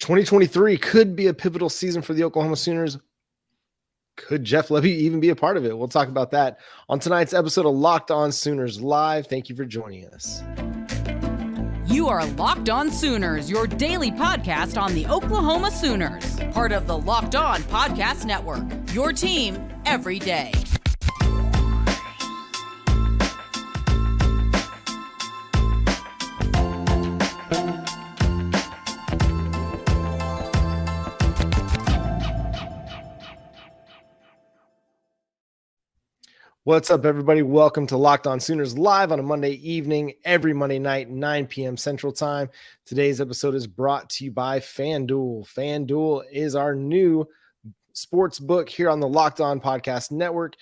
2023 could be a pivotal season for the Oklahoma Sooners. Could Jeff Lebby even be a part of it? We'll talk about that on tonight's episode of Locked On Sooners Live. Thank you for joining us. You are Locked On Sooners, your daily podcast on the Oklahoma Sooners, part of the Locked On Podcast Network, your team every day. What's up, everybody? Welcome to Locked On Sooners Live on a Monday evening, every Monday night, 9 p.m. Central Time. Today's episode is brought to you by FanDuel. FanDuel is our new sports book here on the Locked On Podcast Network,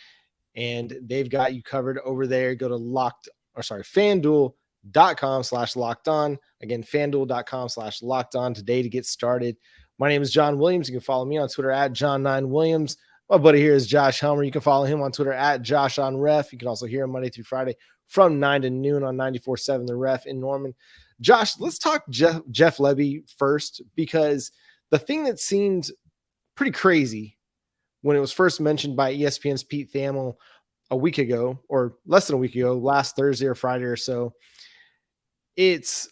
and they've got you covered over there. Go to FanDuel.com/lockedon. Again, FanDuel.com/lockedon today to get started. My name is John Williams. You can follow me on Twitter at John9Williams. My buddy here is Josh Helmer. You can follow him on Twitter at JoshOnRef. You can also hear him Monday through Friday from 9 to noon on 94.7 The Ref in Norman. Josh, let's talk Jeff Lebby first, because the thing that seemed pretty crazy when it was first mentioned by ESPN's Pete Thamel a week ago, or less than a week ago, last Thursday or Friday or so, it's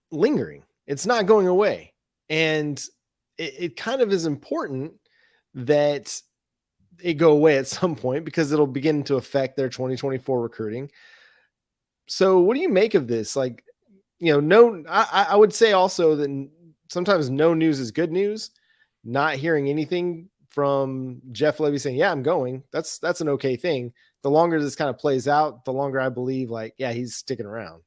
lingering. It's not going away. And it kind of is important that it go away at some point, because it'll begin to affect their 2024 recruiting. So what do you make of this? I would say also that sometimes no news is good news. Not hearing anything from Jeff Lebby saying, yeah, I'm going, that's an okay thing. The longer this kind of plays out, the longer I believe he's sticking around.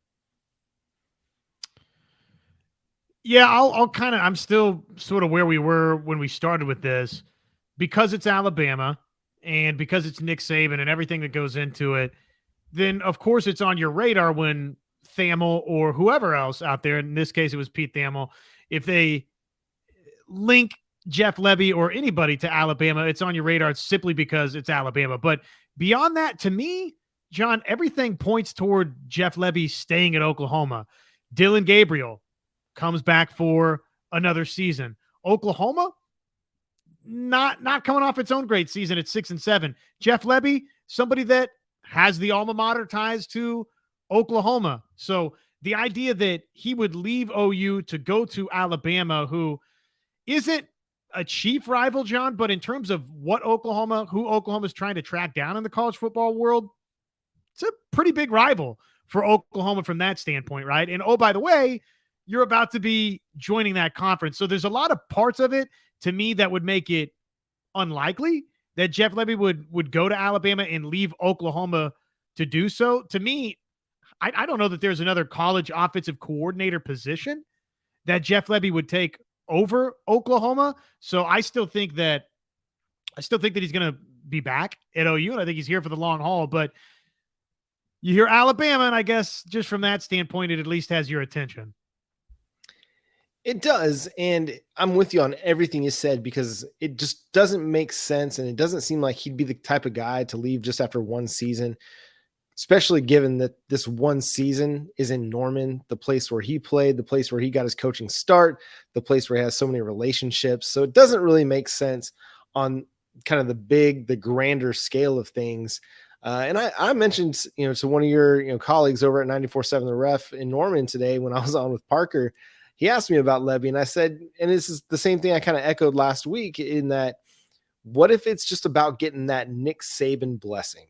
Yeah, I'm still sort of where we were when we started with this. Because it's Alabama and because it's Nick Saban and everything that goes into it, then of course it's on your radar when Thamel or whoever else out there, in this case it was Pete Thamel, if they link Jeff Lebby or anybody to Alabama, it's on your radar simply because it's Alabama. But beyond that, to me, John, everything points toward Jeff Lebby staying at Oklahoma. Dylan Gabriel comes back for another season. Oklahoma, not coming off its own great season at 6-7. Jeff Lebby, somebody that has the alma mater ties to Oklahoma. So the idea that he would leave OU to go to Alabama, who isn't a chief rival, John, but in terms of who Oklahoma's trying to track down in the college football world, it's a pretty big rival for Oklahoma from that standpoint, right? And oh, by the way, you're about to be joining that conference. So there's a lot of parts of it to me that would make it unlikely that Jeff Lebby would go to Alabama and leave Oklahoma to do so. To me, I don't know that there's another college offensive coordinator position that Jeff Lebby would take over Oklahoma. So I still think that he's going to be back at OU, and I think he's here for the long haul. But you hear Alabama, and I guess just from that standpoint, it at least has your attention. It does, and I'm with you on everything you said, because it just doesn't make sense, and it doesn't seem like he'd be the type of guy to leave just after one season, especially given that this one season is in Norman, the place where he played, the place where he got his coaching start, the place where he has so many relationships. So it doesn't really make sense on kind of the grander scale of things. And I mentioned, to one of your colleagues over at 94.7 The Ref in Norman today when I was on with Parker. He asked me about Lebby, and I said, and this is the same thing I kind of echoed last week, in that, what if it's just about getting that Nick Saban blessing?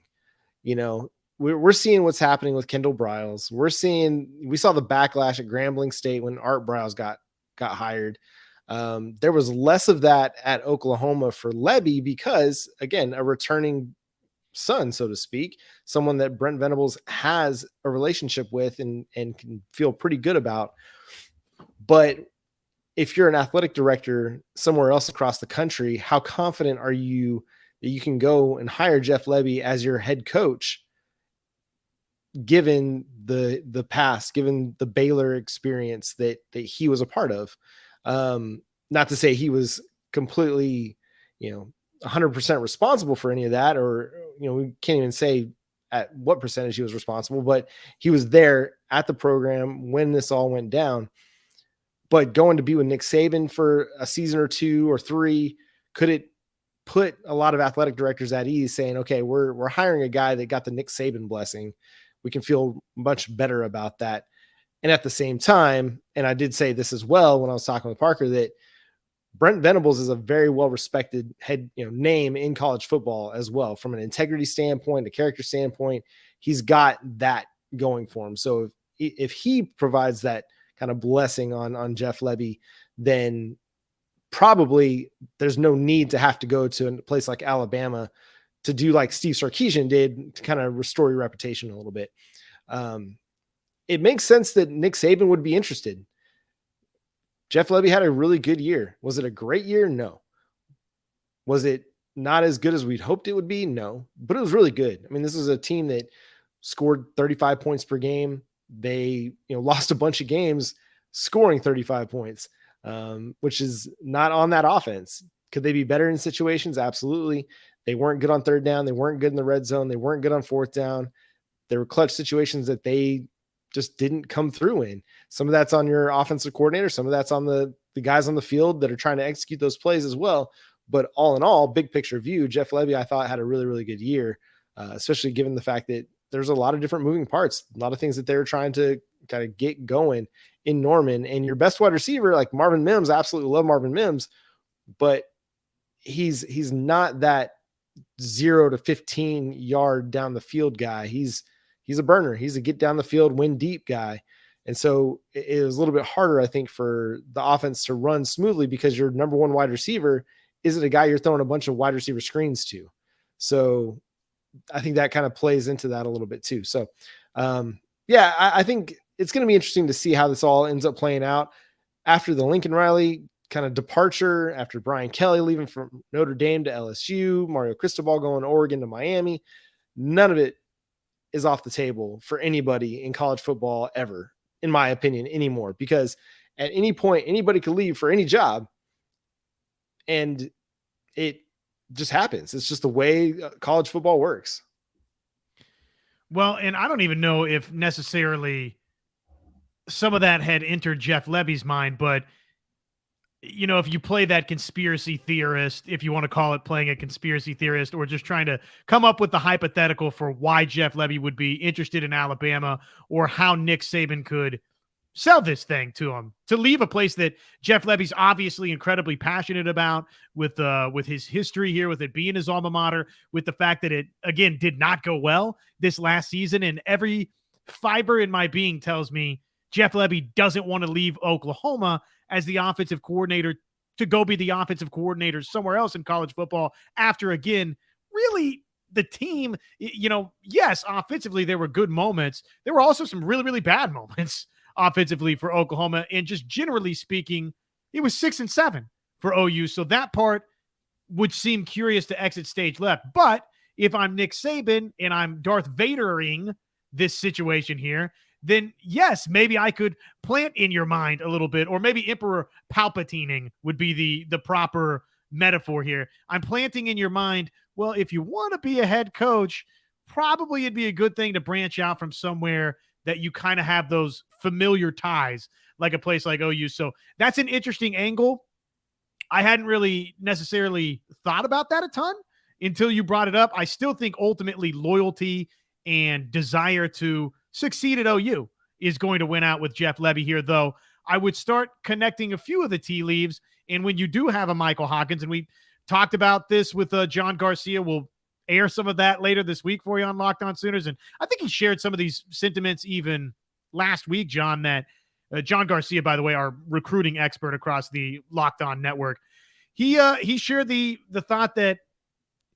We're seeing what's happening with Kendall Briles. We saw the backlash at Grambling State when Art Briles got hired. There was less of that at Oklahoma for Lebby because, again, a returning son, so to speak, someone that Brent Venables has a relationship with and can feel pretty good about. But if you're an athletic director somewhere else across the country, how confident are you that you can go and hire Jeff Lebby as your head coach, given the past, given the Baylor experience that he was a part of? Not to say he was completely, 100% responsible for any of that, or, we can't even say at what percentage he was responsible, but he was there at the program when this all went down. But going to be with Nick Saban for a season or 2 or 3, could it put a lot of athletic directors at ease saying, okay, we're hiring a guy that got the Nick Saban blessing. We can feel much better about that. And at the same time, and I did say this as well when I was talking with Parker, that Brent Venables is a very well-respected name in college football as well, from an integrity standpoint, a character standpoint. He's got that going for him. So if he provides that kind of blessing on Jeff Lebby, then probably there's no need to have to go to a place like Alabama to do like Steve Sarkisian did to kind of restore your reputation a little bit. It makes sense that Nick Saban would be interested. Jeff Lebby had a really good year. Was it a great year? No. Was it not as good as we'd hoped it would be? No, but it was really good. I mean, this is a team that scored 35 points per game. They, lost a bunch of games scoring 35 points, which is not on that offense. Could they be better in situations? Absolutely. They weren't good on third down. They weren't good in the red zone. They weren't good on fourth down. There were clutch situations that they just didn't come through in. Some of that's on your offensive coordinator. Some of that's on the guys on the field that are trying to execute those plays as well. But all in all, big picture view, Jeff Lebby, I thought, had a really, really good year, especially given the fact that there's a lot of different moving parts, a lot of things that they were trying to kind of get going in Norman. And your best wide receiver, like Marvin Mims, I absolutely love Marvin Mims, but he's not that 0 to 15 yard down the field guy. He's a burner. He's a get down the field, win deep guy. And so it was a little bit harder, I think, for the offense to run smoothly because your number one wide receiver isn't a guy you're throwing a bunch of wide receiver screens to. So I think that kind of plays into that a little bit too. So I think it's going to be interesting to see how this all ends up playing out after the Lincoln Riley kind of departure, after Brian Kelly leaving from Notre Dame to LSU, Mario Cristobal going to Oregon to Miami. None of it is off the table for anybody in college football ever, in my opinion, anymore, because at any point, anybody could leave for any job and it just happens. It's just the way college football works. Well, and I don't even know if necessarily some of that had entered Jeff Lebby's mind, but if you play that conspiracy theorist, if you want to call it playing a conspiracy theorist, or just trying to come up with the hypothetical for why Jeff Lebby would be interested in Alabama, or how Nick Saban could sell this thing to him, to leave a place that Jeff Lebby's obviously incredibly passionate about, with his history here, with it being his alma mater, with the fact that it, again, did not go well this last season. And every fiber in my being tells me Jeff Lebby doesn't want to leave Oklahoma as the offensive coordinator to go be the offensive coordinator somewhere else in college football after, again, really the team, yes, offensively, there were good moments. There were also some really, really bad moments offensively for Oklahoma. And just generally speaking, it was 6-7 for OU. So that part would seem curious to exit stage left. But if I'm Nick Saban and I'm Darth Vadering this situation here, then yes, maybe I could plant in your mind a little bit, or maybe Emperor Palpatining would be the proper metaphor here. I'm planting in your mind, well, if you want to be a head coach, probably it'd be a good thing to branch out from somewhere that you kind of have those familiar ties, like a place like OU. So that's an interesting angle. I hadn't really necessarily thought about that a ton until you brought it up. I still think ultimately loyalty and desire to succeed at OU is going to win out with Jeff Lebby here, though. I would start connecting a few of the tea leaves. And when you do have a Michael Hawkins, and we talked about this with John Garcia, we'll air some of that later this week for you on Locked On Sooners. And I think he shared some of these sentiments even last week, John, that John Garcia, by the way, our recruiting expert across the Locked On network, he shared the thought that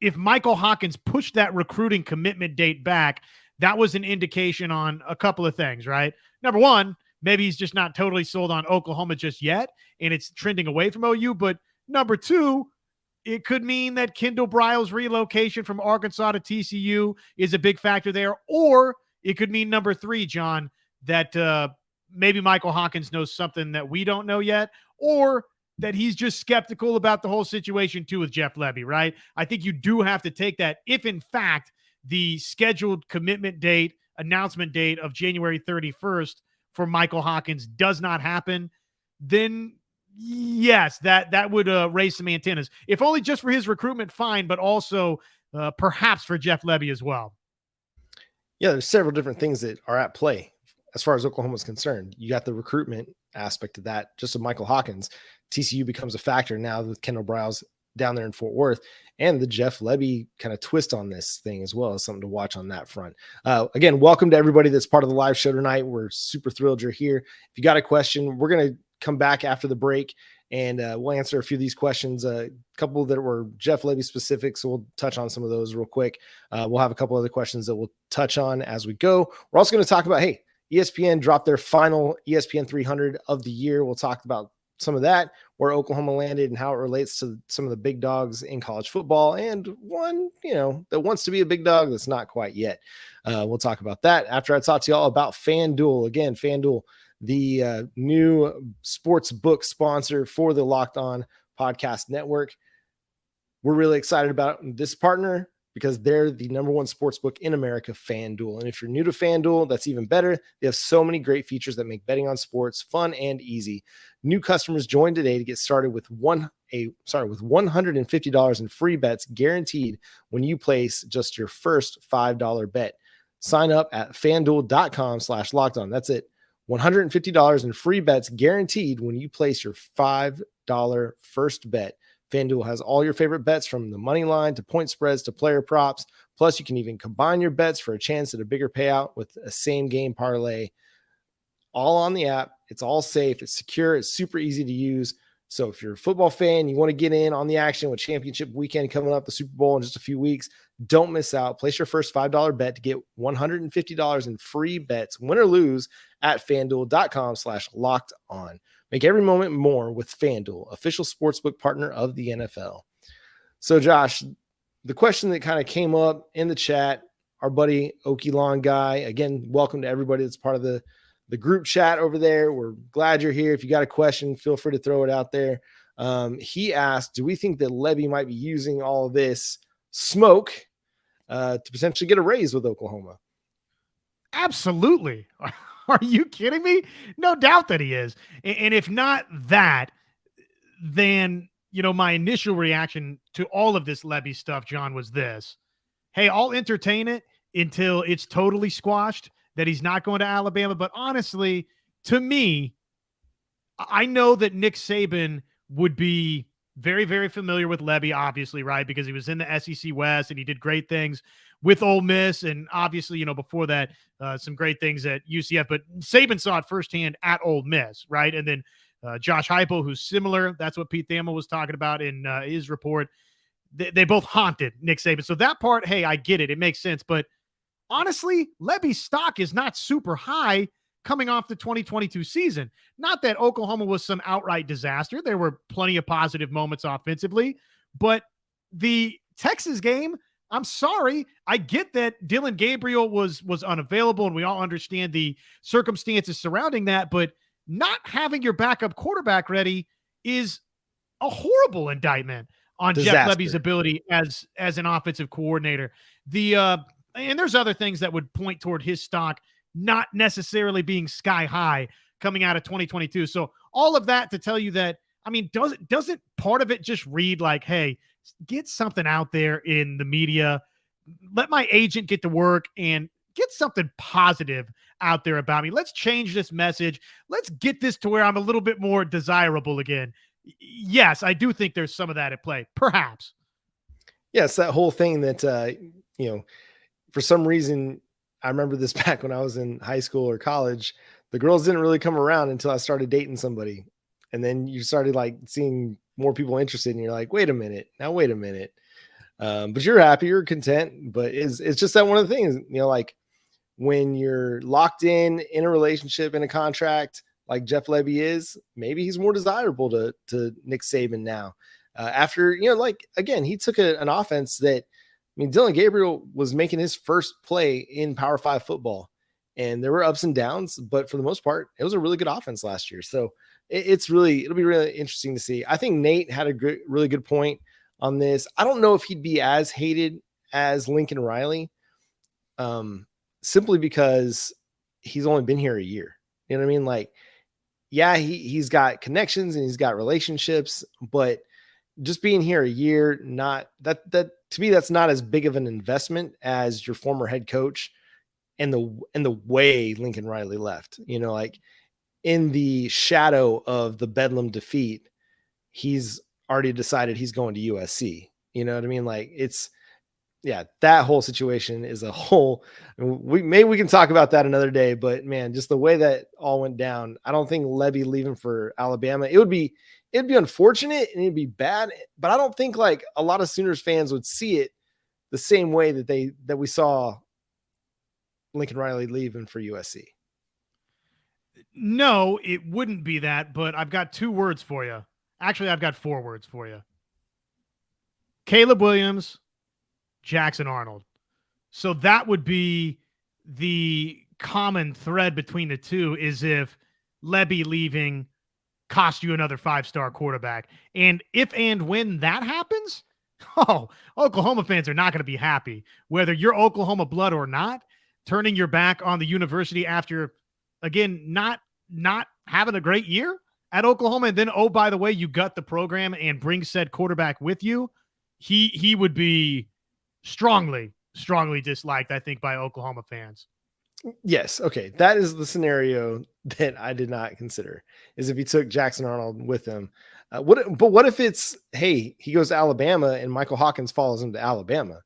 if Michael Hawkins pushed that recruiting commitment date back, that was an indication on a couple of things, right? Number one, maybe he's just not totally sold on Oklahoma just yet, and it's trending away from OU. But number two, it could mean that Kendall Briles' relocation from Arkansas to TCU is a big factor there. Or it could mean number three, John, that maybe Michael Hawkins knows something that we don't know yet, or that he's just skeptical about the whole situation too with Jeff Lebby, right? I think you do have to take that if, in fact, the scheduled commitment date, announcement date of January 31st for Michael Hawkins does not happen, then yes, that would raise some antennas. If only just for his recruitment, fine, but also perhaps for Jeff Lebby as well. Yeah, there's several different things that are at play as far as Oklahoma's concerned. You got the recruitment aspect of that, just of Michael Hawkins. TCU becomes a factor now with Kendall Browse down there in Fort Worth, and the Jeff Lebby kind of twist on this thing as well as something to watch on that front. Again, welcome to everybody that's part of the live show tonight. We're super thrilled you're here. If you got a question, we're going to come back after the break and we'll answer a few of these questions. A couple that were Jeff Lebby specific, so we'll touch on some of those real quick. We'll have a couple other questions that we'll touch on as we go. We're also going to talk about, hey, ESPN dropped their final ESPN 300 of the year. We'll talk about some of that, where Oklahoma landed and how it relates to some of the big dogs in college football, and one, that wants to be a big dog that's not quite yet. We'll talk about that after I talk to you all about FanDuel. Again, FanDuel, the new sports book sponsor for the Locked On Podcast Network. We're really excited about this partner because they're the number one sports book in America, FanDuel. And if you're new to FanDuel, that's even better. They have so many great features that make betting on sports fun and easy. New customers join today to get started with $150 in free bets guaranteed when you place just your first $5 bet. Sign up at FanDuel.com/lockedon. That's it. $150 in free bets guaranteed when you place your $5 first bet. FanDuel has all your favorite bets from the money line to point spreads to player props. Plus, you can even combine your bets for a chance at a bigger payout with a same game parlay. All on the app. It's all safe. It's secure. It's super easy to use. So if you're a football fan, you want to get in on the action with championship weekend coming up, the Super Bowl in just a few weeks, don't miss out. Place your first $5 bet to get $150 in free bets, win or lose, at FanDuel.com/locked on. Make every moment more with FanDuel, official sportsbook partner of the NFL. So, Josh, the question that kind of came up in the chat, our buddy Okie Lawn Guy, again, welcome to everybody that's part of the group chat over there. We're glad you're here. If you got a question, feel free to throw it out there. He asked, do we think that Lebby might be using all of this smoke to potentially get a raise with Oklahoma? Absolutely. Are you kidding me? No doubt that he is. And if not that, then, my initial reaction to all of this Lebby stuff, John, was this. Hey, I'll entertain it until it's totally squashed that he's not going to Alabama. But honestly, to me, I know that Nick Saban would be very, very familiar with Lebby, obviously, right? Because he was in the SEC West and he did great things with Ole Miss. And obviously, before that, some great things at UCF. But Saban saw it firsthand at Ole Miss, right? And then Josh Heupel, who's similar. That's what Pete Thamel was talking about in his report. They both haunted Nick Saban. So that part, hey, I get it. It makes sense. But honestly, Lebby's stock is not super high coming off the 2022 season. Not that Oklahoma was some outright disaster. There were plenty of positive moments offensively, but the Texas game, I'm sorry. I get that Dylan Gabriel was unavailable, and we all understand the circumstances surrounding that, but not having your backup quarterback ready is a horrible indictment on Jeff Lebby's ability as an offensive coordinator. And there's other things that would point toward his stock not necessarily being sky high coming out of 2022. So all of that to tell you that, doesn't part of it just read like, hey, get something out there in the media, let my agent get to work and get something positive out there about me. Let's change this message. Let's get this to where I'm a little bit more desirable again. Yes, I do think there's some of that at play, perhaps. Yes, that whole thing that, for some reason, I remember this back when I was in high school or college, the girls didn't really come around until I started dating somebody. And then you started seeing more people interested and you're like, wait a minute. But you're happy, you're content, but it's just that one of the things, when you're locked in a relationship, in a contract, like Jeff Lebby is, maybe he's more desirable to Nick Saban now. After, again, he took an offense that, Dylan Gabriel was making his first play in Power 5 football, and there were ups and downs, but for the most part, it was a really good offense last year. So it'll be really interesting to see. I think Nate had a really good point on this. I don't know if he'd be as hated as Lincoln Riley, simply because he's only been here a year. You know what I mean? yeah, he's got connections and he's got relationships, but just being here a year, not that to me, that's not as big of an investment as your former head coach and the way Lincoln Riley left. Like in the shadow of the Bedlam defeat, he's already decided he's going to USC. You know what I mean? Like that whole situation is a whole, we can talk about that another day, but man, just the way that all went down, I don't think Lebby leaving for Alabama, it'd be unfortunate and it'd be bad, but I don't think like a lot of Sooners fans would see it the same way that we saw Lincoln Riley leaving for USC. No, it wouldn't be that, but I've got 2 words for you. Actually, I've got 4 words for you. Caleb Williams, Jackson Arnold. So that would be the common thread between the two, is if Lebby leaving cost you another 5-star quarterback. And if and when that happens, Oklahoma fans are not going to be happy. Whether you're Oklahoma blood or not, turning your back on the university after, again, not having a great year at Oklahoma, and then, oh, by the way, you gut the program and bring said quarterback with you, he would be strongly disliked, I think, by Oklahoma fans. Yes. Okay. That is the scenario that I did not consider, is if he took Jackson Arnold with him. What if it's, hey, he goes to Alabama and Michael Hawkins follows him to Alabama?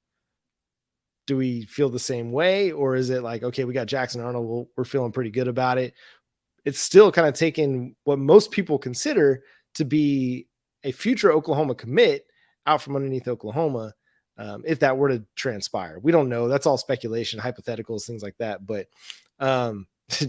Do we feel the same way? Or is it like, okay, we got Jackson Arnold, we're feeling pretty good about it? It's still kind of taking what most people consider to be a future Oklahoma commit out from underneath Oklahoma. If that were to transpire, we don't know. That's all speculation, hypotheticals, things like that. But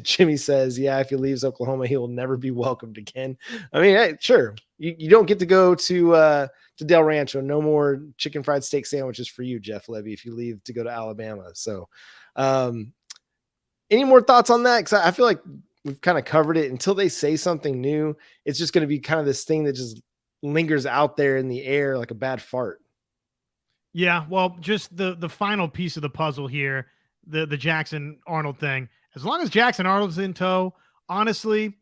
Jimmy says, yeah, if he leaves Oklahoma, he will never be welcomed again. I mean, hey, sure. You don't get to go to Del Rancho. No more chicken fried steak sandwiches for you, Jeff Lebby, if you leave to go to Alabama. So any more thoughts on that? Because I feel like we've kind of covered it. Until they say something new, it's just going to be kind of this thing that just lingers out there in the air like a bad fart. Yeah, well, just the final piece of the puzzle here, the Jackson Arnold thing. As long as Jackson Arnold's in tow, honestly,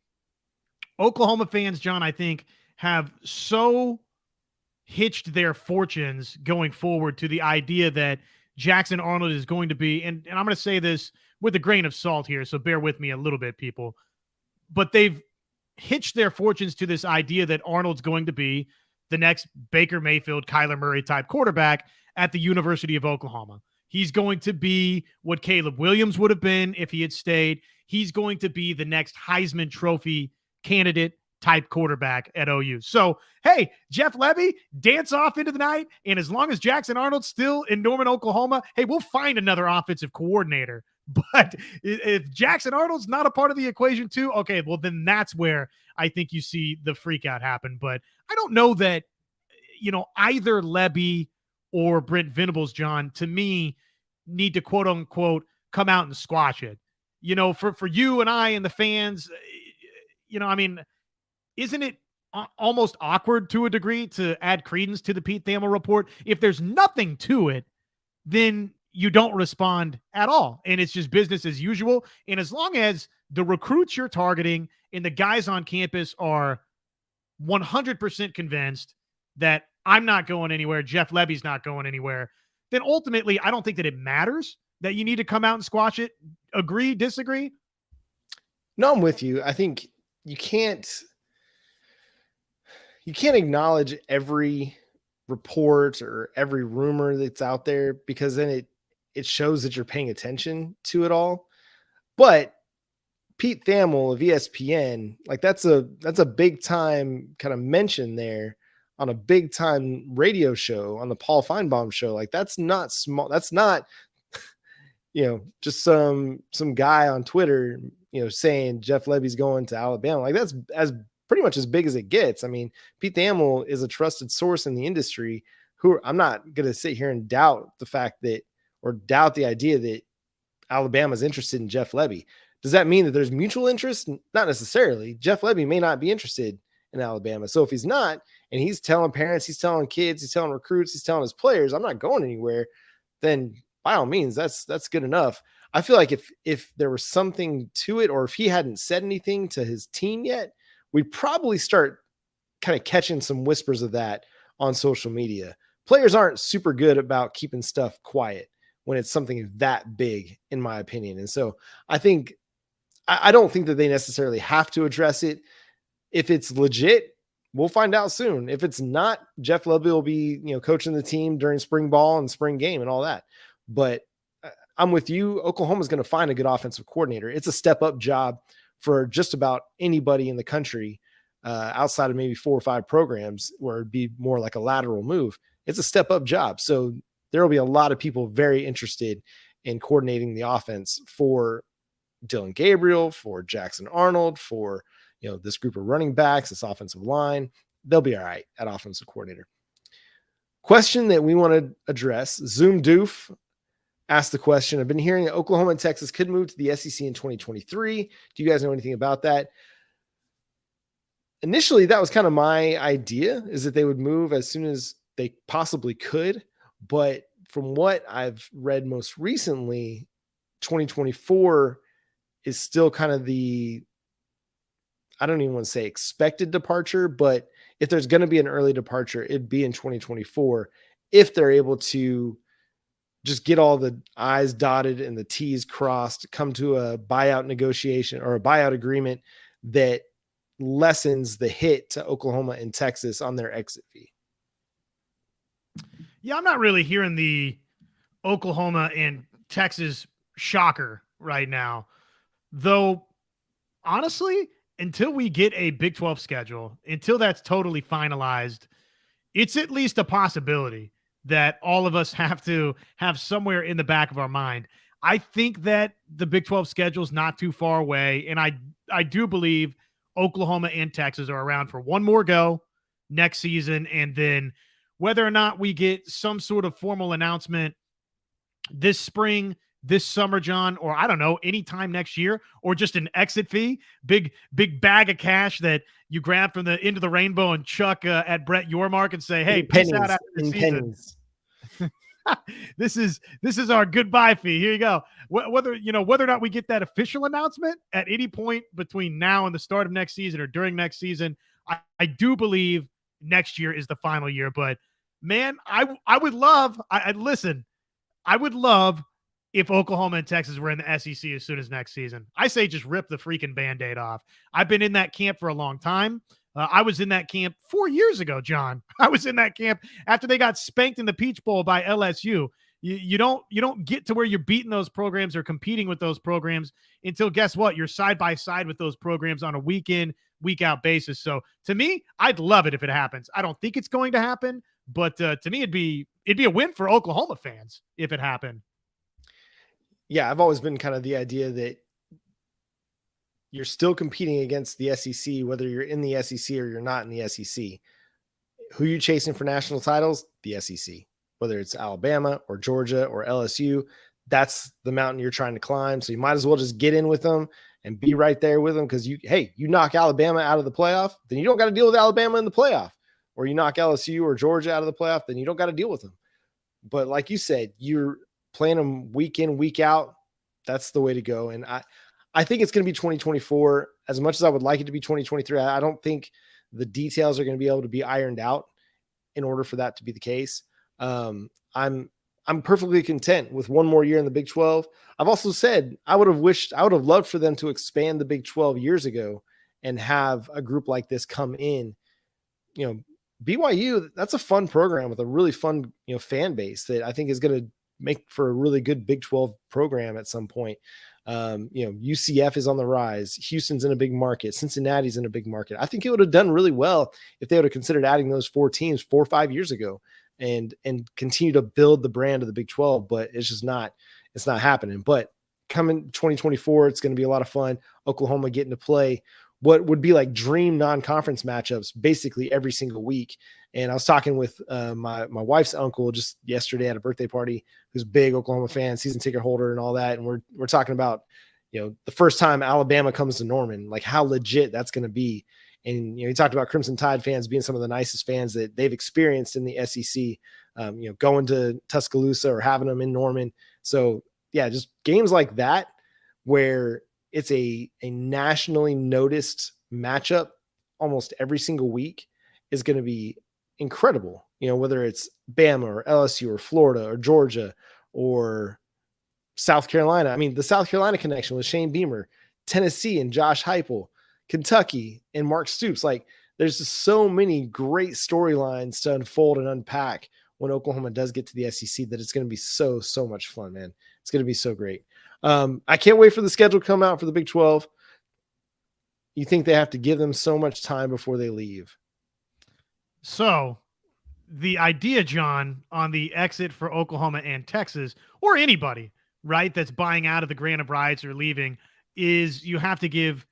Oklahoma fans, John, I think, have so hitched their fortunes going forward to the idea that Jackson Arnold is going to be, and I'm going to say this with a grain of salt here, so bear with me a little bit, people, but they've hitched their fortunes to this idea that Arnold's going to be the next Baker Mayfield, Kyler Murray type quarterback at the University of Oklahoma. He's going to be what Caleb Williams would have been if he had stayed. He's going to be the next Heisman Trophy candidate type quarterback at OU. So, hey, Jeff Lebby, dance off into the night. And as long as Jackson Arnold's still in Norman, Oklahoma, hey, we'll find another offensive coordinator. But if Jackson Arnold's not a part of the equation too, okay, well, then that's where I think you see the freak out happen. But I don't know that, either Lebby or Brent Venables, John, to me, need to quote unquote come out and squash it. For you and I and the fans, I mean, isn't it almost awkward to a degree to add credence to the Pete Thamel report? If there's nothing to it, then you don't respond at all. And it's just business as usual. And as long as the recruits you're targeting and the guys on campus are 100% convinced that I'm not going anywhere, Jeff Lebby's not going anywhere, then ultimately I don't think that it matters that you need to come out and squash it. Agree, disagree? No, I'm with you. I think you can't acknowledge every report or every rumor that's out there, because then it shows that you're paying attention to it all. But Pete Thamel of ESPN, like that's a big time kind of mention there on a big time radio show, on the Paul Feinbaum show. Like that's not small. That's not, just some guy on Twitter, saying Jeff Lebby's going to Alabama. Like that's as pretty much as big as it gets. I mean, Pete Thamel is a trusted source in the industry who I'm not going to sit here and doubt the fact that, or doubt the idea that Alabama's interested in Jeff Lebby. Does that mean that there's mutual interest? Not necessarily. Jeff Lebby may not be interested in Alabama. So if he's not, and he's telling parents, he's telling kids, he's telling recruits, he's telling his players, I'm not going anywhere, then by all means, that's good enough. I feel like if there was something to it, or if he hadn't said anything to his team yet, we'd probably start kind of catching some whispers of that on social media. Players aren't super good about keeping stuff quiet when it's something that big, in my opinion. And so I don't think that they necessarily have to address it. If it's legit, we'll find out soon. If it's not, Jeff Lebby will be, coaching the team during spring ball and spring game and all that. But I'm with you. Oklahoma's going to find a good offensive coordinator. It's a step up job for just about anybody in the country, outside of maybe 4 or 5 programs where it'd be more like a lateral move. It's a step up job. So there will be a lot of people very interested in coordinating the offense for Dylan Gabriel, for Jackson Arnold, for, this group of running backs, this offensive line. They'll be all right at offensive coordinator. Question that we want to address. Zoom Doof asked the question. I've been hearing that Oklahoma and Texas could move to the SEC in 2023. Do you guys know anything about that? Initially, that was kind of my idea, is that they would move as soon as they possibly could. But from what I've read most recently, 2024 is still kind of I don't even want to say expected departure, but if there's going to be an early departure, it'd be in 2024 if they're able to just get all the I's dotted and the T's crossed, come to a buyout negotiation or a buyout agreement that lessens the hit to Oklahoma and Texas on their exit fee. Yeah, I'm not really hearing the Oklahoma and Texas shocker right now, though. Honestly, until we get a Big 12 schedule, until that's totally finalized, it's at least a possibility that all of us have to have somewhere in the back of our mind. I think that the Big 12 schedule is not too far away, and I do believe Oklahoma and Texas are around for one more go next season, and then whether or not we get some sort of formal announcement this spring, this summer, John, or I don't know, anytime next year, or just an exit fee, big bag of cash that you grab from the end of the rainbow and chuck at Brett Yormark and say, "Hey, peace out after the season." This is our goodbye fee. Here you go. Whether or not we get that official announcement at any point between now and the start of next season or during next season, I do believe next year is the final year. But man, I would love. I would love if Oklahoma and Texas were in the SEC as soon as next season. I say just rip the freaking Band-Aid off. I've been in that camp for a long time. I was in that camp 4 years ago, John. I was in that camp after they got spanked in the Peach Bowl by LSU. You don't get to where you're beating those programs or competing with those programs until, guess what? You're side by side with those programs on a week in, week out basis. So to me, I'd love it if it happens. I don't think it's going to happen, but to me, it'd be a win for Oklahoma fans if it happened. Yeah, I've always been kind of the idea that you're still competing against the SEC, whether you're in the SEC or you're not in the SEC. Who are you chasing for national titles? The SEC. Whether it's Alabama or Georgia or LSU, that's the mountain you're trying to climb. So you might as well just get in with them and be right there with them, because you knock Alabama out of the playoff, then you don't got to deal with Alabama in the playoff. Or you knock LSU or Georgia out of the playoff, then you don't got to deal with them. But like you said, you're playing them week in, week out. That's the way to go. And I think it's going to be 2024. As much as I would like it to be 2023, I don't think the details are going to be able to be ironed out in order for that to be the case. I'm perfectly content with one more year in the Big 12. I've also said I would have loved for them to expand the Big 12 years ago and have a group like this come in. BYU, that's a fun program with a really fun, fan base that I think is going to make for a really good Big 12 program at some point. UCF is on the rise. Houston's in a big market. Cincinnati's in a big market. I think it would have done really well if they would have considered adding those 4 teams 4 or 5 years ago and continue to build the brand of the Big 12, but it's not happening. But coming 2024, it's going to be a lot of fun. Oklahoma getting to play what would be like dream non-conference matchups basically every single week. And I was talking with my wife's uncle just yesterday at a birthday party, who's a big Oklahoma fan, season ticket holder and all that. And we're talking about, the first time Alabama comes to Norman, like how legit that's going to be. And, he talked about Crimson Tide fans being some of the nicest fans that they've experienced in the SEC, going to Tuscaloosa or having them in Norman. So yeah, just games like that, where it's a nationally noticed matchup. almost every single week is going to be incredible. Whether it's Bama or LSU or Florida or Georgia or South Carolina. I mean, the South Carolina connection with Shane Beamer, Tennessee and Josh Heupel, Kentucky and Mark Stoops. Like, there's just so many great storylines to unfold and unpack when Oklahoma does get to the SEC that it's going to be so much fun, man. It's going to be so great. I can't wait for the schedule to come out for the Big 12. You think they have to give them so much time before they leave? So the idea, John, on the exit for Oklahoma and Texas, or anybody, right, that's buying out of the grant of rights or leaving, is you have to give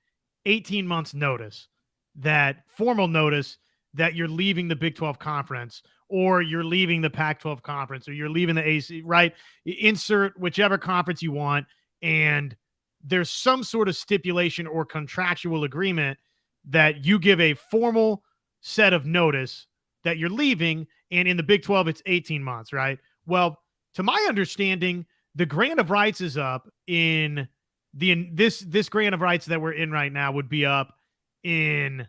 18 months notice, that formal notice that you're leaving the Big 12 conference, or you're leaving the Pac-12 conference, or you're leaving the AC, right? Insert whichever conference you want, and there's some sort of stipulation or contractual agreement that you give a formal set of notice that you're leaving, and in the Big 12, it's 18 months, right? Well, to my understanding, the grant of rights is up in this grant of rights that we're in right now would be up in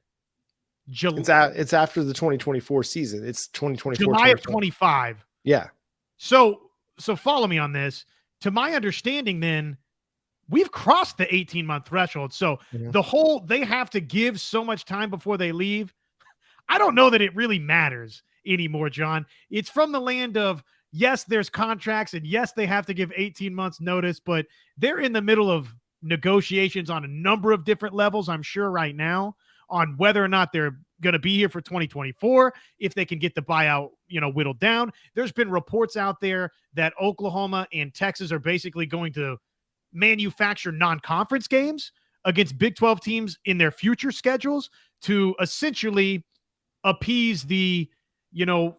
July. It's after the 2024 season. It's 2024. July of 25. Yeah. So follow me on this. To my understanding, then we've crossed the 18-month threshold. So they have to give so much time before they leave. I don't know that it really matters anymore, John. It's from the land of, yes, there's contracts, and yes, they have to give 18 months notice, but they're in the middle of negotiations on a number of different levels, I'm sure, right now, on whether or not they're going to be here for 2024, if they can get the buyout, whittled down. There's been reports out there that Oklahoma and Texas are basically going to manufacture non-conference games against Big 12 teams in their future schedules to essentially appease the,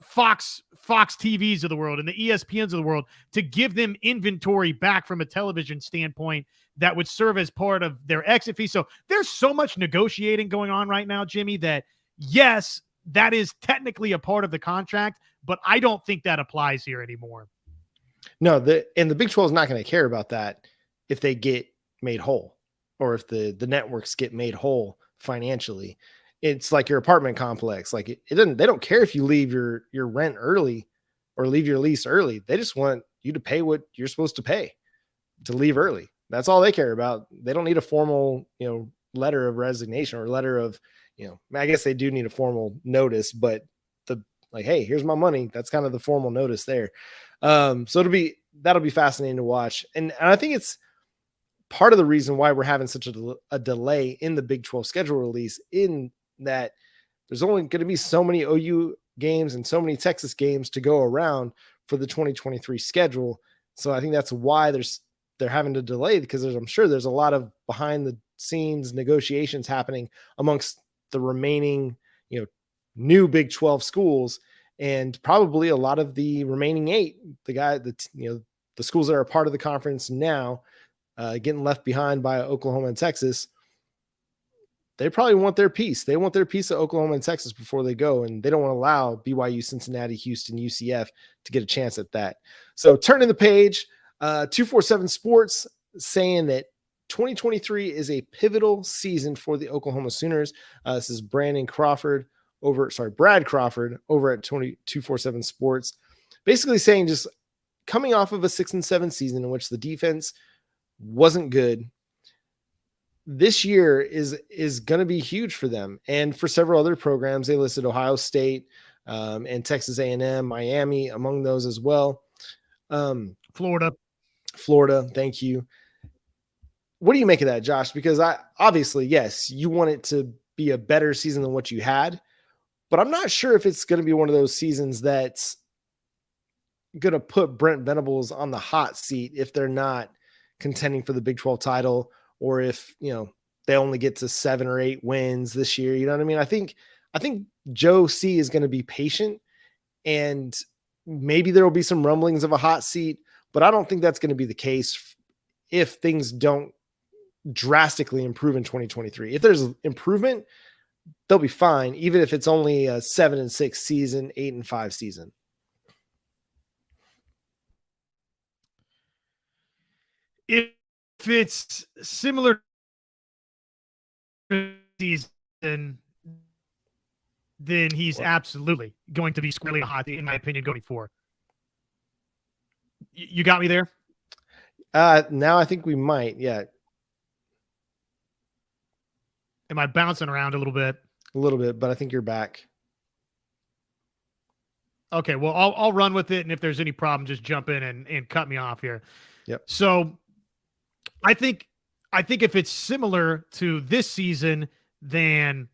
Fox TVs of the world and the ESPNs of the world, to give them inventory back from a television standpoint that would serve as part of their exit fee. So there's so much negotiating going on right now, Jimmy, that yes, that is technically a part of the contract, but I don't think that applies here anymore. No, the Big 12 is not going to care about that if they get made whole, or if the networks get made whole financially. It's like your apartment complex. Like they don't care if you leave your rent early or leave your lease early. They just want you to pay what you're supposed to pay to leave early. That's all they care about. They don't need a formal, letter of resignation or letter of, I guess they do need a formal notice, but hey, here's my money. That's kind of the formal notice there. So that'll be fascinating to watch. And I think it's part of the reason why we're having such a delay in the Big 12 schedule release, in that there's only going to be so many OU games and so many Texas games to go around for the 2023 schedule. So I think that's why they're having to delay, because I'm sure there's a lot of behind the scenes negotiations happening amongst the remaining, new Big 12 schools, and probably a lot of the remaining 8, the schools that are a part of the conference now, getting left behind by Oklahoma and Texas. They probably want their piece. They want their piece of Oklahoma and Texas before they go, and they don't want to allow BYU, Cincinnati, Houston, UCF to get a chance at that. So turning the page, 247 Sports saying that 2023 is a pivotal season for the Oklahoma Sooners. This is Brad Crawford over at 247 Sports, basically saying, just coming off of a 6-7 season in which the defense wasn't good, this year is going to be huge for them and for several other programs. They listed Ohio State and Texas A&M, Miami among those as well. Florida. Thank you. What do you make of that, Josh? Because obviously, yes, you want it to be a better season than what you had, but I'm not sure if it's going to be one of those seasons that's going to put Brent Venables on the hot seat if they're not contending for the Big 12 title, or if, they only get to 7 or 8 wins this year. You know what I mean? I think Joe C is going to be patient, and maybe there will be some rumblings of a hot seat, but I don't think that's going to be the case if things don't drastically improve in 2023. If there's improvement, they'll be fine, even if it's only a 7-6 season, 8-5 season. If it's similar season, then he's absolutely going to be squarely a hot, in my opinion, going forward. You got me there? Now I think we might. Yeah. Am I bouncing around a little bit? A little bit, but I think you're back. Okay, well, I'll run with it, and if there's any problem, just jump in and cut me off here. Yep. So I think if it's similar to this season, then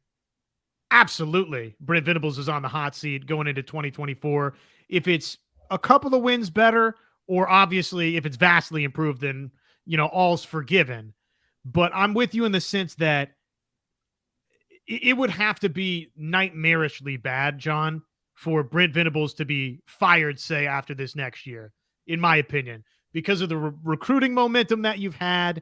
absolutely Brent Venables is on the hot seat going into 2024. If it's a couple of wins better, or obviously if it's vastly improved, then, all's forgiven. But I'm with you in the sense that it would have to be nightmarishly bad, John, for Brent Venables to be fired, say, after this next year, in my opinion, because of the recruiting momentum that you've had,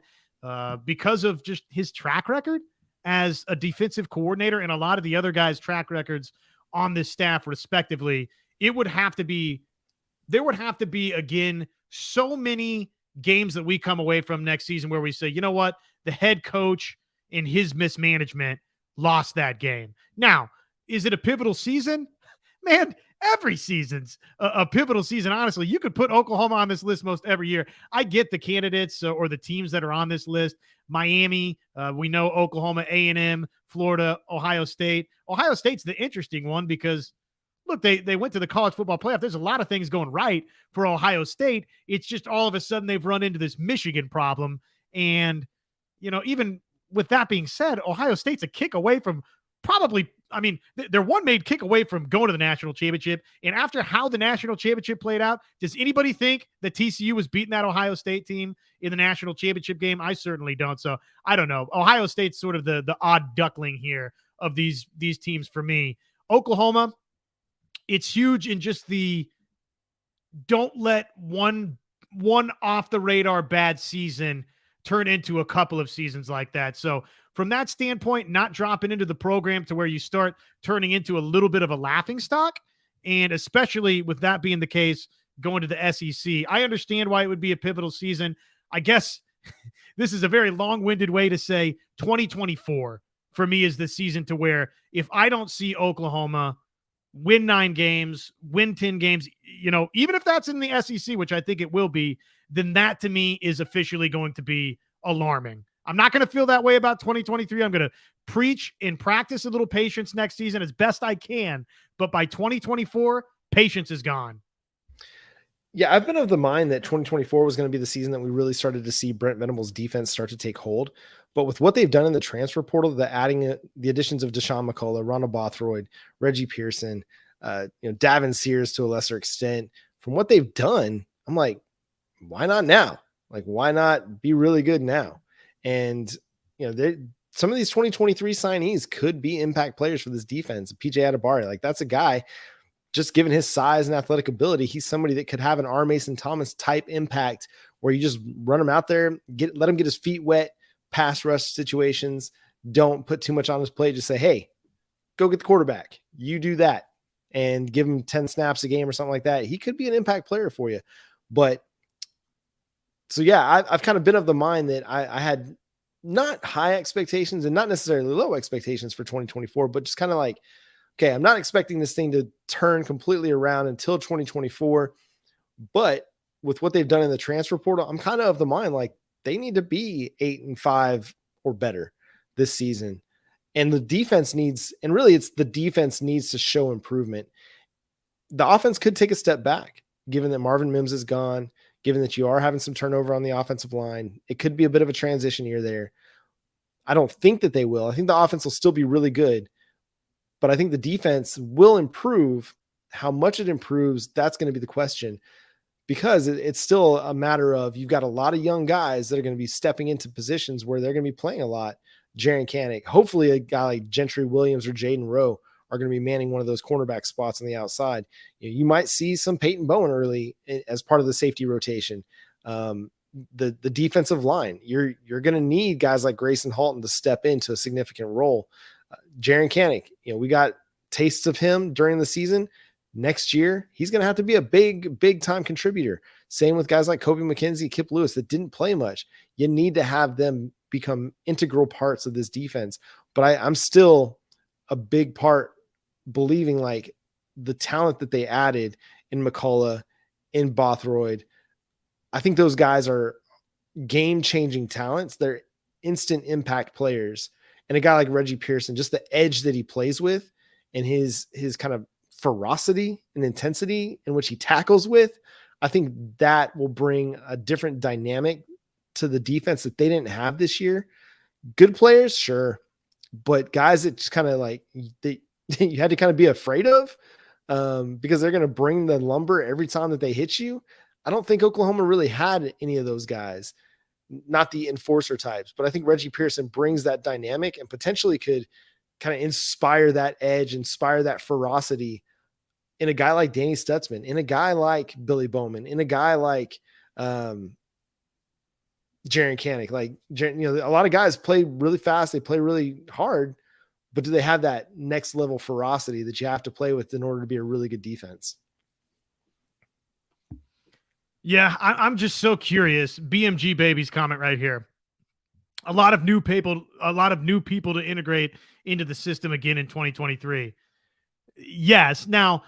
because of just his track record as a defensive coordinator and a lot of the other guys' track records on this staff, respectively. There would have to be, again, so many games that we come away from next season where we say, you know what, the head coach and his mismanagement lost that game. Now, is it a pivotal season? Man, every season's a pivotal season. Honestly, you could put Oklahoma on this list most every year. I get the candidates or the teams that are on this list. Miami, we know Oklahoma, A&M, Florida, Ohio State. Ohio State's the interesting one because, look, they went to the college football playoff. There's a lot of things going right for Ohio State. It's just all of a sudden they've run into this Michigan problem. And, even with that being said, Ohio State's a kick away from they're one made kick away from going to the national championship. And after how the national championship played out, does anybody think that TCU was beating that Ohio State team in the national championship game? I certainly don't. So I don't know. Ohio State's sort of the odd duckling here of these teams for me. Oklahoma, it's huge in just the don't let one off the radar bad season turn into a couple of seasons like that. So from that standpoint, not dropping into the program to where you start turning into a little bit of a laughingstock, and especially with that being the case, going to the SEC, I understand why it would be a pivotal season. I guess this is a very long-winded way to say 2024 for me is the season to where if I don't see Oklahoma win 9 games, win 10 games, even if that's in the SEC, which I think it will be, then that to me is officially going to be alarming. I'm not going to feel that way about 2023. I'm going to preach and practice a little patience next season as best I can. But by 2024, patience is gone. Yeah, I've been of the mind that 2024 was going to be the season that we really started to see Brent Venables' defense start to take hold. But with what they've done in the transfer portal, the additions of Deshaun McCullough, Ronald Bothroyd, Reggie Pearson, Davin Sears to a lesser extent, from what they've done, I'm like, why not now? Like, why not be really good now? And, some of these 2023 signees could be impact players for this defense. PJ Adebari, like that's a guy, just given his size and athletic ability, he's somebody that could have an R. Mason Thomas type impact where you just run him out there, let him get his feet wet, pass rush situations. Don't put too much on his plate. Just say, hey, go get the quarterback. You do that and give him 10 snaps a game or something like that. He could be an impact player for you. But so, yeah, I've kind of been of the mind that I had not high expectations and not necessarily low expectations for 2024, but just kind of like, okay, I'm not expecting this thing to turn completely around until 2024. But with what they've done in the transfer portal, I'm kind of the mind like they need to be 8-5 or better this season. And the defense needs, and really it's the defense needs to show improvement. The offense could take a step back, given that Marvin Mims is gone, given that you are having some turnover on the offensive line. It could be a bit of a transition year there. I don't think that they will. I think the offense will still be really good, but I think the defense will improve. How much it improves, that's going to be the question, because it's still a matter of you've got a lot of young guys that are going to be stepping into positions where they're going to be playing a lot. Jaren Kanak, hopefully a guy like Gentry Williams or Jaden Rowe are going to be manning one of those cornerback spots on the outside. You might see some Peyton Bowen early as part of the safety rotation. The defensive line, you're going to need guys like Grayson Halton to step into a significant role. Jaren Kanak, we got tastes of him during the season. Next year, he's going to have to be a big time contributor. Same with guys like Kobe McKenzie, Kip Lewis that didn't play much. You need to have them become integral parts of this defense. But I'm still a big believing like the talent that they added in McCullough, in Bothroyd, I think those guys are game-changing talents. They're instant impact players. And a guy like Reggie Pearson, just the edge that he plays with and his kind of ferocity and intensity in which he tackles with, I think that will bring a different dynamic to the defense that they didn't have this year. Good players, sure, but guys that just kind of like you had to kind of be afraid of because they're going to bring the lumber every time that they hit you. I don't think Oklahoma really had any of those guys, not the enforcer types, but I think Reggie Pearson brings that dynamic and potentially could kind of inspire that edge, inspire that ferocity in a guy like Danny Stutzman, in a guy like Billy Bowman, in a guy like Jaron Kanik. Like, a lot of guys play really fast. They play really hard, but do they have that next level ferocity that you have to play with in order to be a really good defense? Yeah, I'm just so curious. BMG Baby's comment right here. A lot of new people to integrate into the system again in 2023. Yes. Now,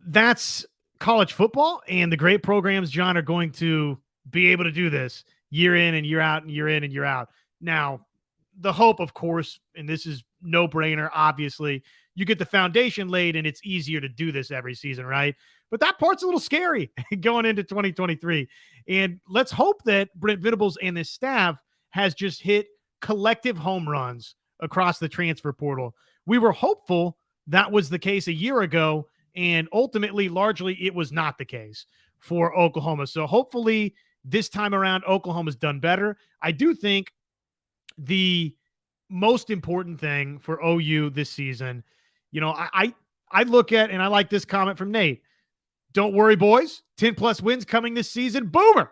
that's college football, and the great programs, John, are going to be able to do this year in and year out and year in and year out. Now, the hope, of course, and this is no brainer, obviously, you get the foundation laid and it's easier to do this every season, right? But that part's a little scary going into 2023. And let's hope that Brent Venables and his staff has just hit collective home runs across the transfer portal. We were hopeful that was the case a year ago, and ultimately, largely, it was not the case for Oklahoma. So hopefully this time around, Oklahoma's done better. I do think the most important thing for OU this season, I look at, and I like this comment from Nate. Don't worry, boys. 10-plus wins coming this season. Boomer.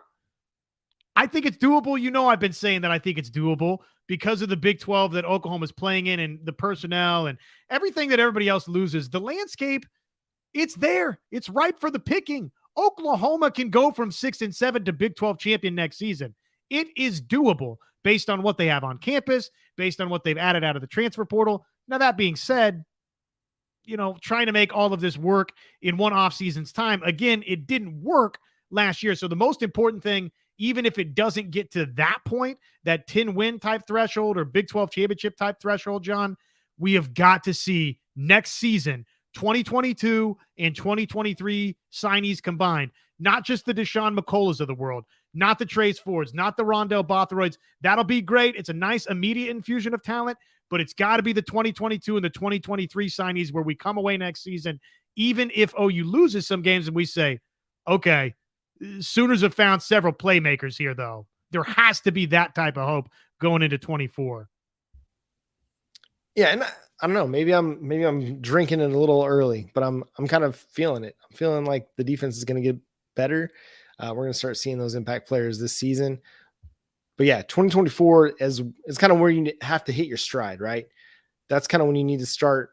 I think it's doable. I've been saying that I think it's doable because of the Big 12 that Oklahoma's playing in and the personnel and everything that everybody else loses. The landscape, it's there. It's ripe for the picking. Oklahoma can go from 6-7 to Big 12 champion next season. It is doable based on what they have on campus, based on what they've added out of the transfer portal. Now, that being said, trying to make all of this work in one off season's time, again, it didn't work last year. So the most important thing, even if it doesn't get to that point, that 10-win type threshold or Big 12 championship type threshold, John, we have got to see next season, 2022 and 2023 signees combined, not just the Deshaun McCulloughs of the world, not the Trace Fords, not the Rondell Bothroyds. That'll be great. It's a nice immediate infusion of talent, but it's got to be the 2022 and the 2023 signees where we come away next season, even if OU loses some games and we say, okay, Sooners have found several playmakers here, though. There has to be that type of hope going into 24. Yeah, and I don't know. Maybe I'm drinking it a little early, but I'm kind of feeling it. I'm feeling like the defense is going to get better. We're going to start seeing those impact players this season. But yeah, 2024 is kind of where you have to hit your stride, right? That's kind of when you need to start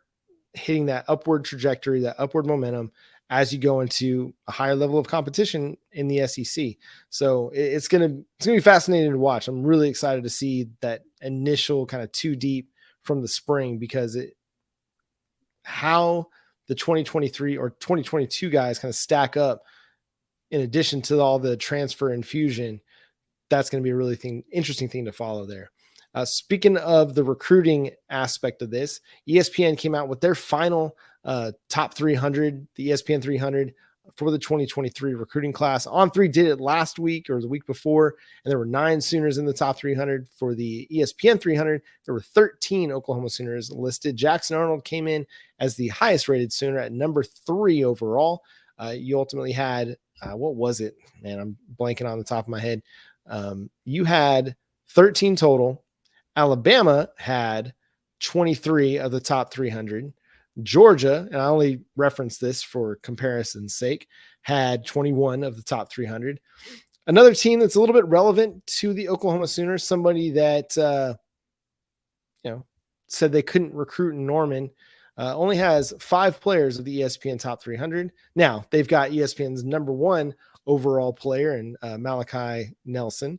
hitting that upward trajectory, that upward momentum as you go into a higher level of competition in the SEC. So it's going to be fascinating to watch. I'm really excited to see that initial kind of two deep from the spring, because how the 2023 or 2022 guys kind of stack up in addition to all the transfer infusion. That's going to be a really interesting thing to follow there. Speaking of the recruiting aspect of this, ESPN came out with their final top 300, the ESPN 300 for the 2023 recruiting class. On3 did it last week or the week before, and there were 9 Sooners in the top 300. For the ESPN 300, there were 13 Oklahoma Sooners listed. Jackson Arnold came in as the highest rated Sooner at number 3 overall. You ultimately had, what was it? Man, I'm blanking on the top of my head. You had 13 total. Alabama had 23 of the top 300. Georgia, and I only reference this for comparison's sake, had 21 of the top 300. Another team that's a little bit relevant to the Oklahoma Sooners, somebody that said they couldn't recruit in Norman, only has 5 players of the ESPN top 300. Now, they've got ESPN's number 1 overall player in Malachi Nelson,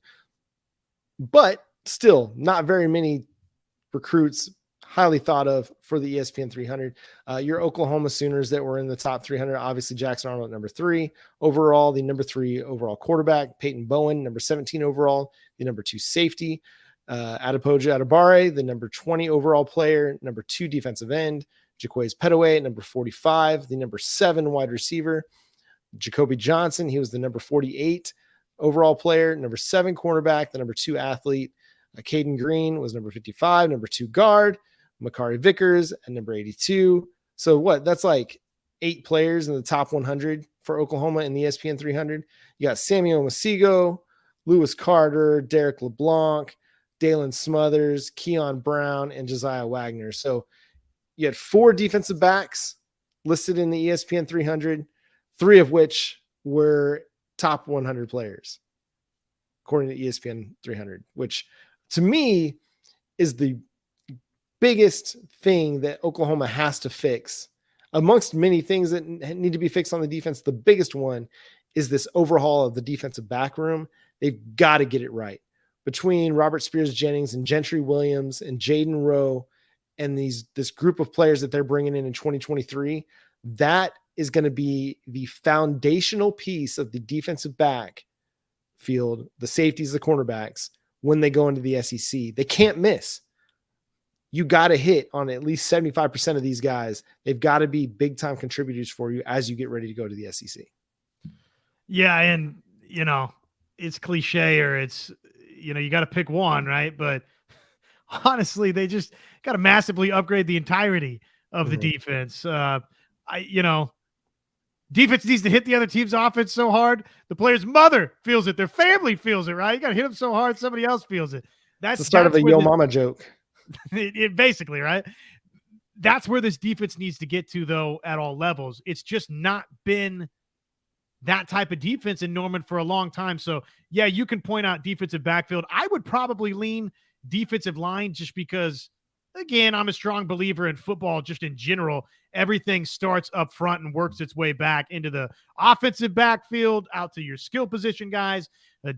but still not very many recruits highly thought of for the ESPN 300. Your Oklahoma Sooners that were in the top 300, obviously Jackson Arnold at number 3 overall, the number 3 overall quarterback, Peyton Bowen, number 17 overall, the number 2 safety, Adepoju Adebare, the number 20 overall player, number 2 defensive end, Jaquez Petaway at number 45, the number 7 wide receiver, Jacoby Johnson, he was the number 48 overall player, number 7 cornerback, the number 2 athlete, Caden Green was number 55, number 2 guard, Makari Vickers at number 82. So what? That's like 8 players in the top 100 for Oklahoma in the ESPN 300. You got Samuel Masigo, Lewis Carter, Derek LeBlanc, Dalen Smothers, Keon Brown, and Josiah Wagner. So you had 4 defensive backs listed in the ESPN 300, 3 of which were top 100 players, according to ESPN 300, which to me is the biggest thing that Oklahoma has to fix. Amongst many things that need to be fixed on the defense, the biggest one is this overhaul of the defensive back room. They've got to get it right. Between Robert Spears Jennings and Gentry Williams and Jaden Rowe and this group of players that they're bringing in 2023, that is going to be the foundational piece of the defensive back field, the safeties, the cornerbacks, when they go into the SEC. They can't miss. You got to hit on at least 75% of these guys. They've got to be big time contributors for you as you get ready to go to the SEC. Yeah. And, it's cliche or it's, you got to pick one, right? But honestly, they just got to massively upgrade the entirety of the defense. Defense needs to hit the other team's offense so hard. The player's mother feels it. Their family feels it, right? You got to hit them so hard, somebody else feels it. That's the start of a Yo Mama joke. It basically, right? That's where this defense needs to get to, though, at all levels. It's just not been that type of defense in Norman for a long time. So, yeah, you can point out defensive backfield. I would probably lean defensive line just because, again, I'm a strong believer in football just in general. Everything starts up front and works its way back into the offensive backfield, out to your skill position guys.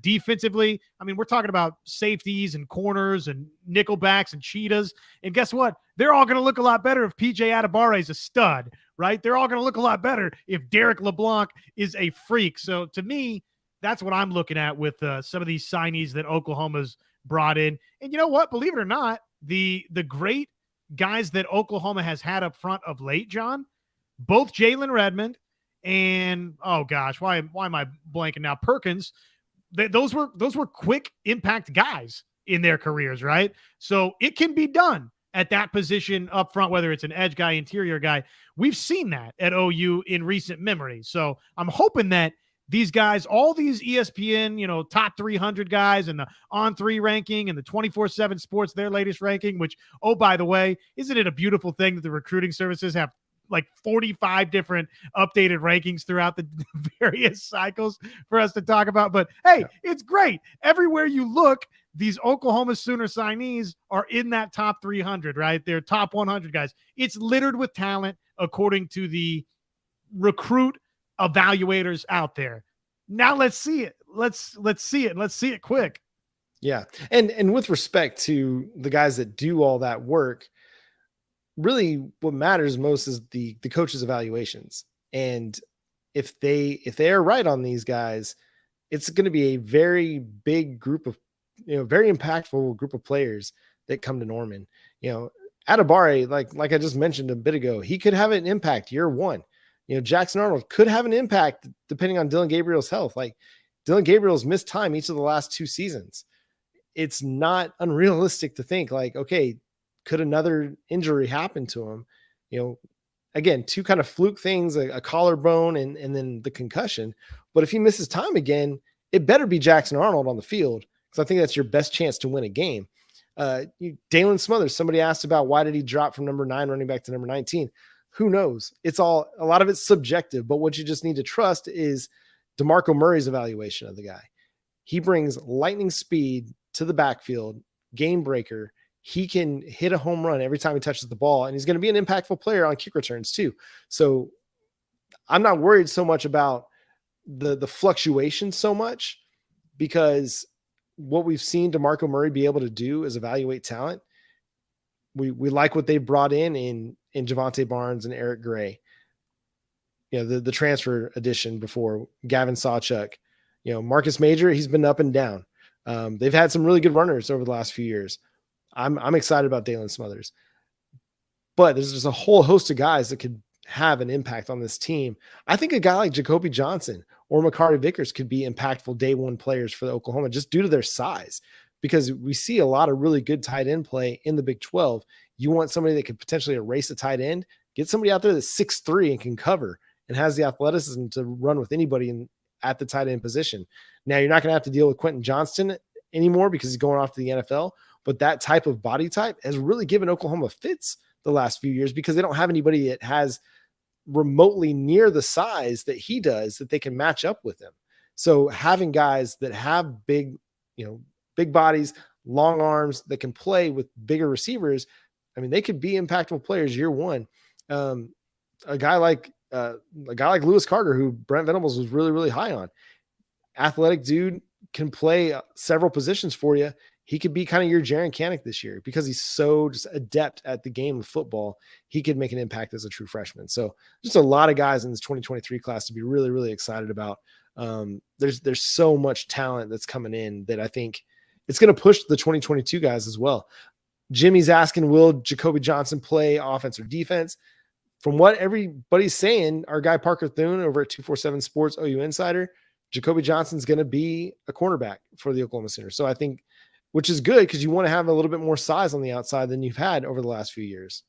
Defensively, I mean, we're talking about safeties and corners and nickel backs and cheetahs. And guess what? They're all going to look a lot better if PJ Adebare is a stud, right? They're all going to look a lot better if Derek LeBlanc is a freak. So to me, that's what I'm looking at with some of these signees that Oklahoma's brought in. And you know what? Believe it or not, the great guys that Oklahoma has had up front of late, John, both Jalen Redmond and, oh gosh, why am I blanking now? Perkins. Those were quick impact guys in their careers, right? So it can be done at that position up front, whether it's an edge guy, interior guy. We've seen that at OU in recent memory. So I'm hoping that these guys, all these ESPN, top 300 guys and the On3 ranking and the 24/7 Sports, their latest ranking, which, oh, by the way, isn't it a beautiful thing that the recruiting services have like 45 different updated rankings throughout the various cycles for us to talk about? But hey, It's great. Everywhere you look, these Oklahoma Sooner signees are in that top 300, right? They're top 100 guys. It's littered with talent according to the recruit evaluators out there. Now let's see it. Let's see it. Let's see it quick. Yeah. And with respect to the guys that do all that work, really what matters most is the coach's evaluations. And if they are right on these guys, it's going to be a very big group of, very impactful group of players that come to Norman. Adebare, like I just mentioned a bit ago, he could have an impact year one. Jackson Arnold could have an impact depending on Dylan Gabriel's health. Like Dylan Gabriel's missed time each of the last 2 seasons. It's not unrealistic to think like, okay, could another injury happen to him? Again, 2 kind of fluke things, a collarbone and then the concussion. But if he misses time again, it better be Jackson Arnold on the field, because I think that's your best chance to win a game. Dalen Smothers, somebody asked about why did he drop from number 9 running back to number 19? Who knows? A lot of it's subjective, but what you just need to trust is DeMarco Murray's evaluation of the guy. He brings lightning speed to the backfield, game breaker. He can hit a home run every time he touches the ball, and he's going to be an impactful player on kick returns too. So I'm not worried so much about the fluctuation so much, because what we've seen DeMarco Murray be able to do is evaluate talent. we like what they brought in Javonte Barnes and Eric Gray. The transfer addition before Gavin Sawchuk, Marcus Major, he's been up and down. They've had some really good runners over the last few years. I'm excited about Dalen Smothers, but there's just a whole host of guys that could have an impact on this team. I think a guy like Jacoby Johnson or Makari Vickers could be impactful day one players for Oklahoma just due to their size, because we see a lot of really good tight end play in the Big 12. You want somebody that could potentially erase a tight end, get somebody out there that's 6'3" and can cover and has the athleticism to run with anybody at the tight end position. Now, you're not going to have to deal with Quentin Johnston anymore because he's going off to the NFL, but that type of body type has really given Oklahoma fits the last few years because they don't have anybody that has remotely near the size that he does that they can match up with him. So having guys that have big bodies, long arms that can play with bigger receivers, I mean, they could be impactful players year one. A guy like Lewis Carter, who Brent Venables was really, really high on, athletic dude, can play several positions for you. He could be kind of your Jaren Kanak this year because he's so just adept at the game of football. He could make an impact as a true freshman. So just a lot of guys in this 2023 class to be really, really excited about. There's so much talent that's coming in that I think it's going to push the 2022 guys as well. Jimmy's asking, will Jacoby Johnson play offense or defense? From what everybody's saying, our guy Parker Thune over at 247 Sports OU Insider, Jacoby Johnson's going to be a cornerback for the Oklahoma Sooners. So I think, which is good because you want to have a little bit more size on the outside than you've had over the last few years.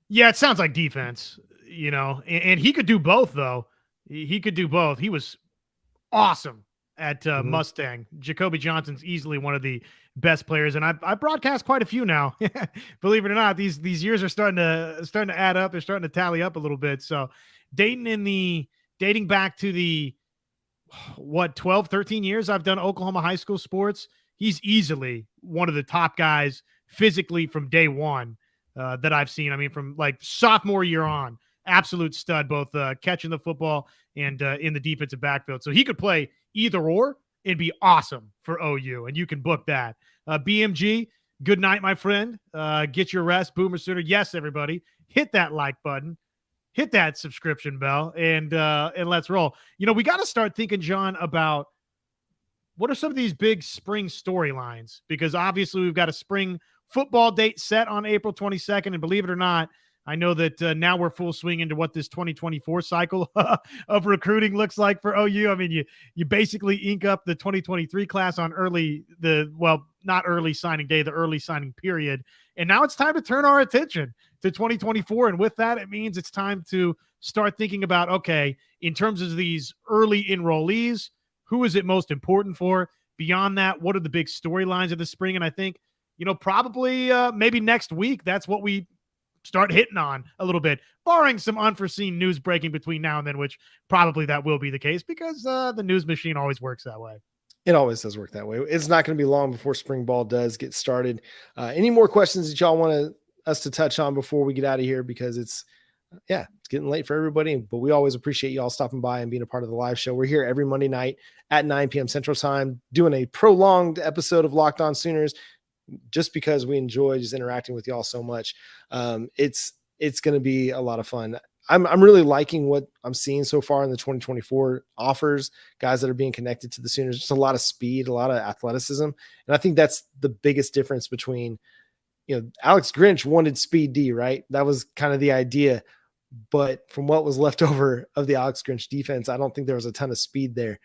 Yeah, it sounds like defense, and he could do both, though. He could do both. He was awesome at Mustang. Jacoby Johnson's easily one of the best players, and I broadcast quite a few now. Believe it or not, these years are starting to add up. They're starting to tally up a little bit. So dating back to the 12, 13 years I've done Oklahoma high school sports, he's easily one of the top guys physically from day one that I've seen. I mean, from like sophomore year on, absolute stud, both catching the football and in the defensive backfield. So he could play either or and be awesome for OU, and you can book that. BMG, good night, my friend. Get your rest, Boomer Sooner. Yes, everybody, hit that like button. Hit that subscription bell and let's roll. We got to start thinking, John, about what are some of these big spring storylines, because obviously we've got a spring football date set on April 22nd. And believe it or not, I know that now we're full swing into what this 2024 cycle of recruiting looks like for OU. I mean, you basically ink up the 2023 class on not early signing day, the early signing period. And now it's time to turn our attention to 2024. And with that, it means it's time to start thinking about, okay, in terms of these early enrollees, who is it most important for? Beyond that, what are the big storylines of the spring? And I think, probably maybe next week, that's what we start hitting on a little bit, barring some unforeseen news breaking between now and then, which probably that will be the case because the news machine always works that way. It always does work that way. It's not going to be long before spring ball does get started. Any more questions that y'all want us to touch on before we get out of here? Because it's getting late for everybody, but we always appreciate y'all stopping by and being a part of the live show. We're here every Monday night at 9 p.m. Central Time doing a prolonged episode of Locked On Sooners just because we enjoy just interacting with y'all so much. It's going to be a lot of fun. I'm really liking what I'm seeing so far in the 2024 offers, guys that are being connected to the Sooners. Just a lot of speed, a lot of athleticism. And I think that's the biggest difference between, Alex Grinch wanted speed D, right? That was kind of the idea. But from what was left over of the Alex Grinch defense, I don't think there was a ton of speed there.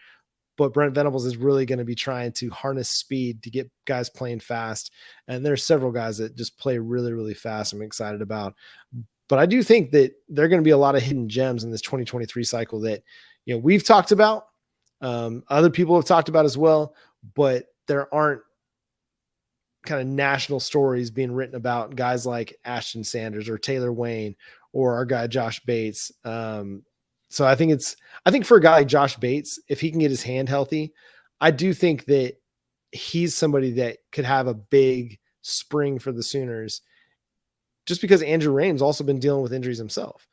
But Brent Venables is really going to be trying to harness speed to get guys playing fast. And there's several guys that just play really, really fast. I'm excited about. But I do think that there are going to be a lot of hidden gems in this 2023 cycle that, we've talked about. Other people have talked about as well, but there aren't kind of national stories being written about guys like Ashton Sanders or Taylor Wayne or our guy Josh Bates. So I think for a guy like Josh Bates, if he can get his hand healthy, I do think that he's somebody that could have a big spring for the Sooners just because Andrew Rain's also been dealing with injuries himself.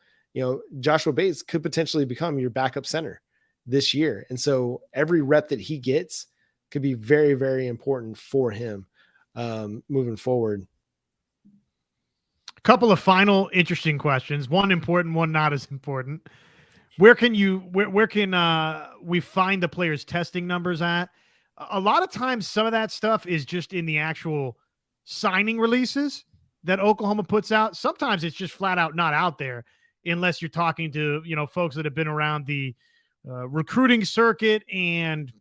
Joshua Bates could potentially become your backup center this year. And so every rep that he gets could be very, very important for him moving forward. Couple of final interesting questions. One important, one not as important. Where can we find the players' testing numbers at? A lot of times, some of that stuff is just in the actual signing releases that Oklahoma puts out. Sometimes it's just flat out not out there, unless you're talking to folks that have been around the recruiting circuit and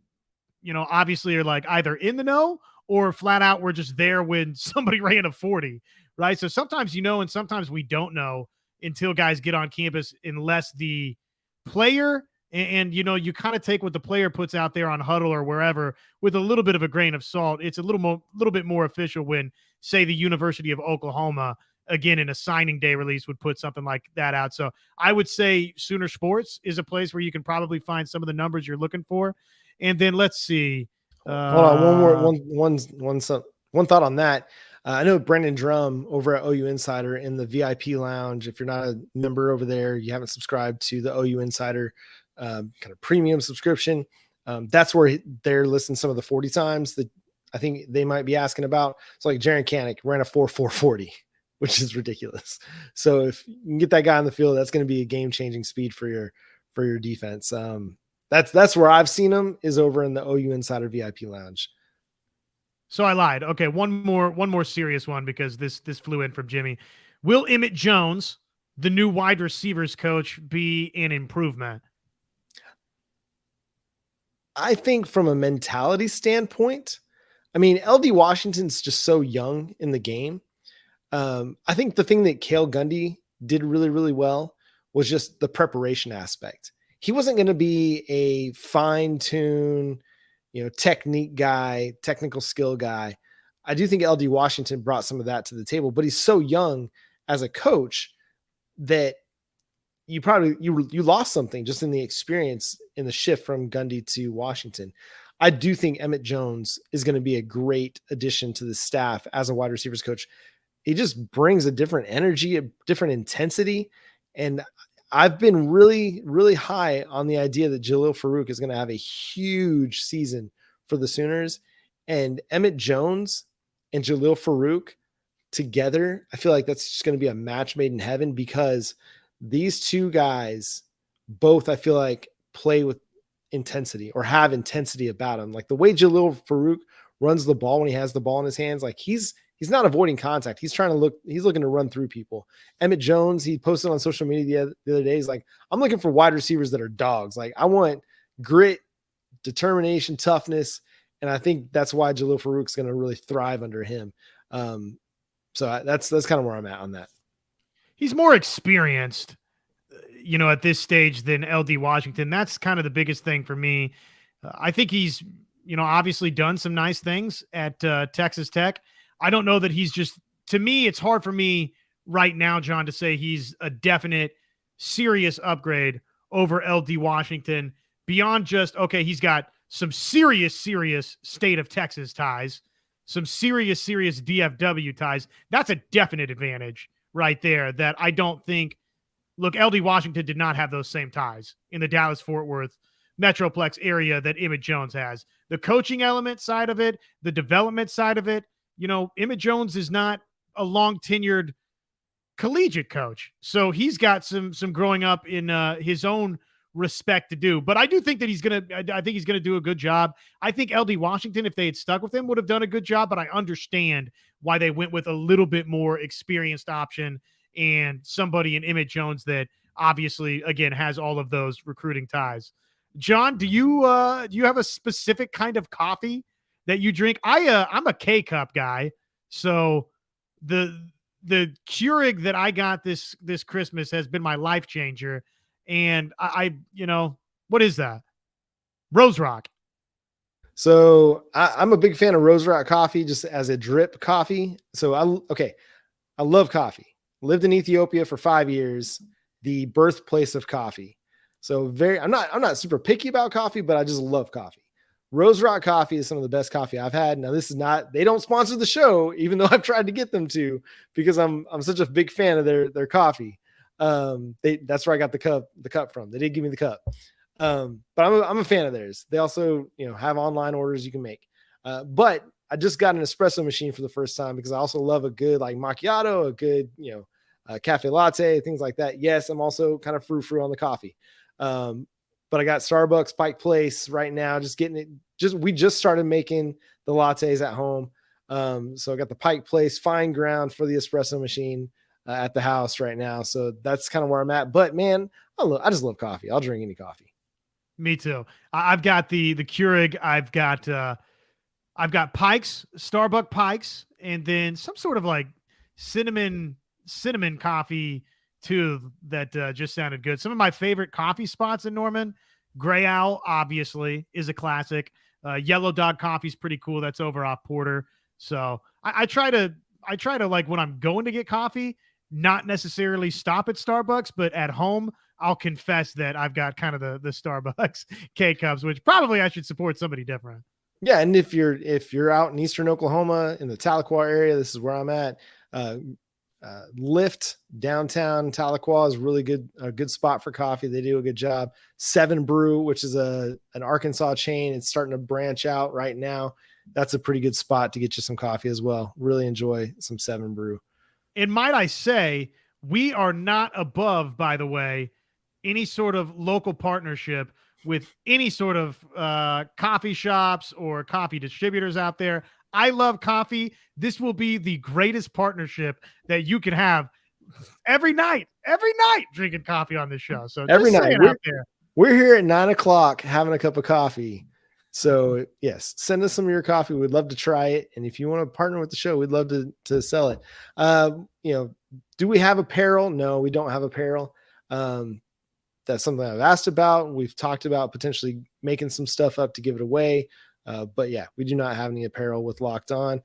obviously are like either in the know or flat out we're just there when somebody ran a 40, right? So sometimes and sometimes we don't know until guys get on campus, unless the player and you kind of take what the player puts out there on Huddle or wherever with a little bit of a grain of salt. It's a little bit more official when, say, the University of Oklahoma, again, in a signing day release, would put something like that out. So I would say Sooner Sports is a place where you can probably find some of the numbers you're looking for. And then let's see. Hold on, one thought on that. I know Brendan Drum over at OU Insider in the VIP lounge. If you're not a member over there, you haven't subscribed to the OU Insider kind of premium subscription. That's where they're listing some of the 40 times that I think they might be asking about. So like Jaron Kanik ran a 4.40, which is ridiculous. So if you can get that guy on the field, that's going to be a game-changing speed for your defense. That's where I've seen him, is over in the OU Insider VIP lounge. So I lied. Okay, one more serious one, because this flew in from Jimmy. Will Emmett Jones, the new wide receivers coach, be an improvement? I think from a mentality standpoint, I mean, LD Washington's just so young in the game. I think the thing that Cale Gundy did really, really well was just the preparation aspect. He wasn't going to be a fine-tune, technique guy, technical skill guy. I do think LD Washington brought some of that to the table, but he's so young as a coach that you lost something just in the experience in the shift from Gundy to Washington. I do think Emmett Jones is going to be a great addition to the staff as a wide receivers coach. He just brings a different energy, a different intensity. And I've been really, really high on the idea that Jalil Farouk is going to have a huge season for the Sooners. And Emmett Jones and Jalil Farouk together, I feel like that's just going to be a match made in heaven, because these two guys both, I feel like, play with intensity or have intensity about them. Like the way Jalil Farouk runs the ball when he has the ball in his hands, like he's not avoiding contact. He's looking to run through people. Emmett Jones, he posted on social media the other day, he's like, I'm looking for wide receivers that are dogs. Like I want grit, determination, toughness. And I think that's why Jalil Farouk's going to really thrive under him. So that's kind of where I'm at on that. He's more experienced, at this stage than LD Washington. That's kind of the biggest thing for me. I think he's, obviously done some nice things at Texas Tech. I don't know that he's just, to me, it's hard for me right now, John, to say he's a definite serious upgrade over LD Washington beyond just, okay, he's got some serious state of Texas ties, some serious DFW ties. That's a definite advantage right there that I don't think, look, LD Washington did not have those same ties in the Dallas-Fort Worth Metroplex area that Emmett Jones has. The coaching element side of it, the development side of it, Emmett Jones is not a long-tenured collegiate coach. So he's got some growing up in his own respect to do. But I do think that he's going to do a good job. I think LD Washington, if they had stuck with him, would have done a good job, but I understand why they went with a little bit more experienced option and somebody in Emmett Jones that obviously, again, has all of those recruiting ties. John, do you have a specific kind of coffee that you drink? I'm a K-cup guy. So the Keurig that I got this Christmas has been my life changer. And I what is that? Rose Rock. So I'm a big fan of Rose Rock coffee, just as a drip coffee. So I love coffee. Lived in Ethiopia for 5 years, the birthplace of coffee. So I'm not super picky about coffee, but I just love coffee. Rose Rock coffee is some of the best coffee I've had. Now they don't sponsor the show, even though I've tried to get them to, because I'm such a big fan of their coffee. That's where I got the cup from. They did give me the cup. But I'm a fan of theirs. They also, have online orders you can make. But I just got an espresso machine for the first time because I also love a good like macchiato, a good, cafe latte, things like that. Yes, I'm also kind of frou-frou on the coffee. But I got Starbucks Pike Place right now, we just started making the lattes at home. So I got the Pike Place fine ground for the espresso machine at the house right now. So that's kind of where I'm at. But man, I just love coffee. I'll drink any coffee. Me too. I've got the Keurig. I've got Pikes, Starbucks Pikes, and then some sort of like cinnamon coffee too that just sounded good. Some of my favorite coffee spots in Norman, Gray Owl obviously is a classic. Yellow Dog Coffee is pretty cool. That's over off Porter. So I try to like when I'm going to get coffee, not necessarily stop at Starbucks, but at home, I'll confess that I've got kind of the Starbucks K-Cups, which probably I should support somebody different. Yeah, and if you're out in Eastern Oklahoma in the Tahlequah area, this is where I'm at. Lyft downtown Tahlequah is a good spot for coffee. They do a good job. 7 Brew, which is an Arkansas chain, it's starting to branch out right now. That's a pretty good spot to get you some coffee as well. Really enjoy some 7 Brew. And might I say, we are not above, by the way, any sort of local partnership with any sort of coffee shops or coffee distributors out there. I love coffee. This will be the greatest partnership that you can have every night drinking coffee on this show. So every night we're here at 9:00 having a cup of coffee. So yes, send us some of your coffee. We'd love to try it. And if you want to partner with the show, we'd love to sell it. Do we have apparel? No, we don't have apparel. That's something I've asked about. We've talked about potentially making some stuff up to give it away. But yeah, we do not have any apparel with Locked On,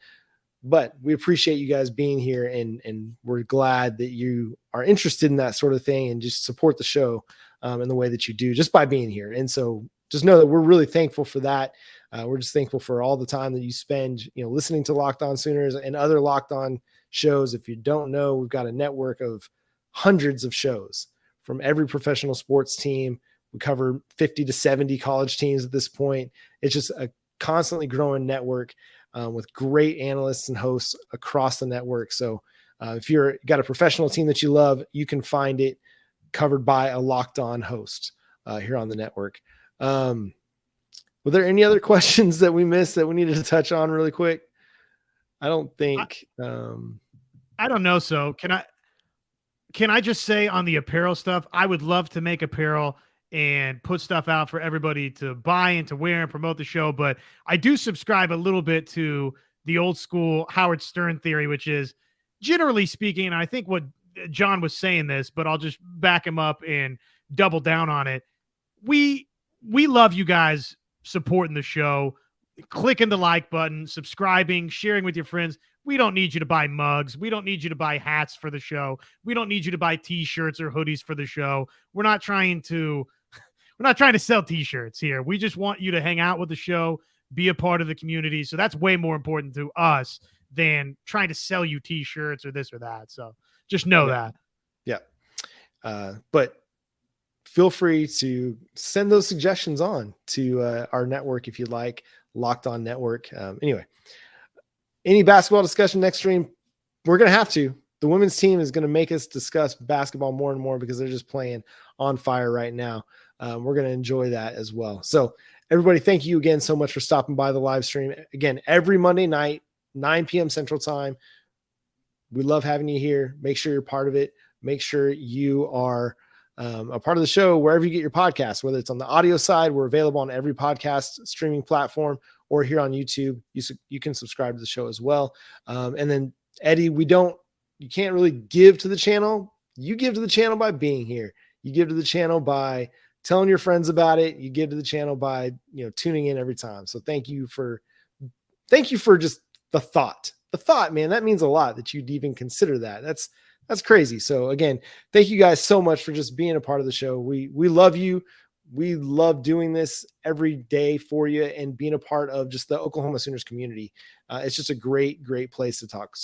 but we appreciate you guys being here and we're glad that you are interested in that sort of thing and just support the show in the way that you do just by being here. And so just know that we're really thankful for that. We're just thankful for all the time that you spend, listening to Locked On Sooners and other Locked On shows. If you don't know, we've got a network of hundreds of shows from every professional sports team. We cover 50 to 70 college teams at this point. It's just a constantly growing network with great analysts and hosts across the network. So if you're got a professional team that you love, you can find it covered by a Locked On host here on the network. Were there any other questions that we missed that we needed to touch on really quick? I don't think. I don't know. So can I just say on the apparel stuff, I would love to make apparel and put stuff out for everybody to buy and to wear and promote the show. But I do subscribe a little bit to the old school Howard Stern theory, which is generally speaking, and I think what John was saying this, but I'll just back him up and double down on it. We love you guys supporting the show, clicking the like button, subscribing, sharing with your friends. We don't need you to buy mugs. We don't need you to buy hats for the show. We don't need you to buy t-shirts or hoodies for the show. We're not trying to sell t-shirts here. We just want you to hang out with the show, be a part of the community. So that's way more important to us than trying to sell you t-shirts or this or that. So just know that. Yeah. But feel free to send those suggestions on to our network if you'd like, Locked On Network. Anyway, any basketball discussion next stream, we're going to have to. The women's team is going to make us discuss basketball more and more because they're just playing on fire right now. We're going to enjoy that as well. So everybody, thank you again so much for stopping by the live stream. Again, every Monday night, 9 p.m. Central Time. We love having you here. Make sure you're part of it. Make sure you are a part of the show wherever you get your podcasts, whether it's on the audio side. We're available on every podcast streaming platform or here on YouTube. You can subscribe to the show as well. And then Eddie, you can't really give to the channel. You give to the channel by being here. You give to the channel by telling your friends about it. You give to the channel by, tuning in every time. So thank you for just the thought, man, that means a lot that you'd even consider that. That's crazy. So again, thank you guys so much for just being a part of the show. We love you. We love doing this every day for you and being a part of just the Oklahoma Sooners community. It's just a great, great place to talk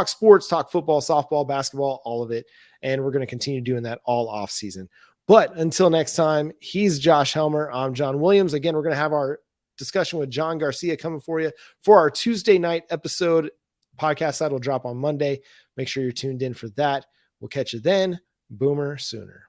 sports, talk football, softball, basketball, all of it. And we're going to continue doing that all off season. But until next time, he's Josh Helmer. I'm John Williams. Again, we're going to have our discussion with John Garcia coming for you for our Tuesday night episode. Podcast side will drop on Monday. Make sure you're tuned in for that. We'll catch you then. Boomer Sooner.